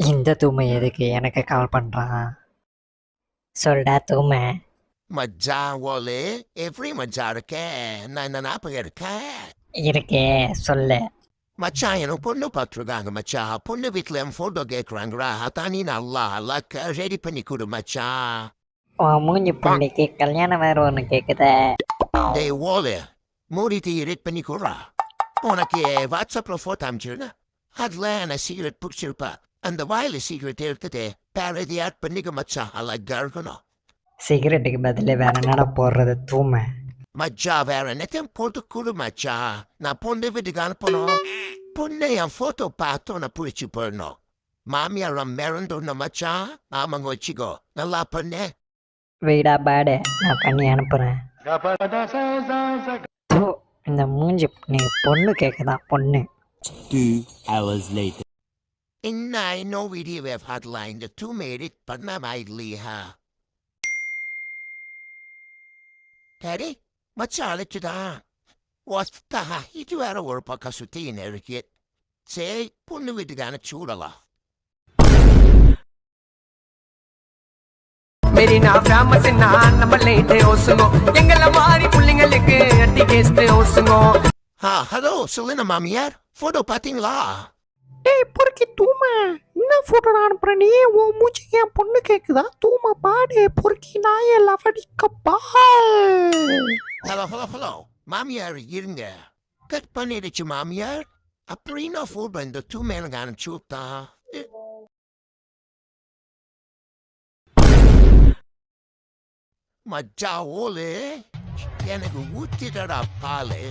இந்த தூமை எதுக்கு எனக்கு கால் பண்ணுறான்? சொல்டா தூமை. மச்சான் ஓலு எப்படி மச்சான் இருக்கேன்? நான் இந்த ஞாபகம் இருக்கேன். இருக்கே சொல்லு. மச்சான் எனக்கு பொண்ணு பார்த்துருக்காங்க மச்சான். பொண்ணு வீட்டில் என் ஃபோட்டோ கேட்குறாங்களா? அதான் நீ நல்லா அல்லாக்க ரெடி பண்ணி கொடு மச்சான். உன் மூஞ்சி புள்ளிக்கு கல்யாணம் வேறு ஒன்று கேட்குதே. டேய் ஓலு மூடிட்டு ரெடி பண்ணி கொடுறா. உனக்கு வாட்ஸ்அப்பில் ஃபோட்டோ அனுப்பிச்சிருந்தேன். அதில் நான் சீக்ரெட் பிடிச்சிருப்பேன். அந்த வாயில் சீக்ரெட் எடுத்துட்டு பேரதி ஆட் பண்ணிக்க மச்சான். அழகா இருக்கணும். சிகரெட்டுக்கு பதில் வேற என்னடா போடுறது தூமை? மச்சா வேற என்னத்தையும் போட்டு கொடு மச்சா. நான் பொண்ணு வீட்டுக்கு அனுப்பணும். பொண்ணை என் ஃபோட்டோ பார்த்து நான் பிடிச்சி போயிடணும். மாமியார் மிரண்டோன்னு மச்சா. ஆமாங்க வச்சுக்கோ. நல்லா பண்ணு. வீடா பாடு, நான் பண்ணி அனுப்புகிறேன். இந்த மூஞ்சி நீ பொண்ணு கேட்குதான் பொண்ணு. 2 hours later. இன்னும் வீடியோவை பார்க்கலாம். இந்த 2 minute பண்ணாம இல்லையா? சரி மச்சா அழைச்சுதான். வஸ்தா இது வேற ஒரு பக்கம் சுத்தின்னு இருக்கு. சரி பொண்ணு வீட்டுக்கு அனுப்பிச்சு விடலாம். மெரினா ஃபேமஸ் நான் நம்ம லைட் ஹவுஸ்ங்கோ. எங்கள மாதிரி புள்ளிங்களுக்கு அட்டி கெஸ்ட் ஹவுஸ்ங்கோ. ஹலோ சொல்லுங்க மாமியார். ஃபோட்டோ பார்த்தீங்களா? டேய் பொறுக்கி தூமை, என்ன ஃபோட்டோ அனுப்புற நீ? உன் மூச்சு என் பொண்ணு கேட்குதா? தூமை பாடு பொறுக்கி நாயை லவடிக்கப்பா. ஹலோ ஹலோ ஹலோ மாமியார் இருங்க. கட் பண்ணிடுச்சு மாமியார். அப்படின்னா ஃபோட்டோ இந்த 2 minute அனுப்பிச்சு விட்டா. மச்சா ஓலு எனக்கு ஊத்திடடா பாலு.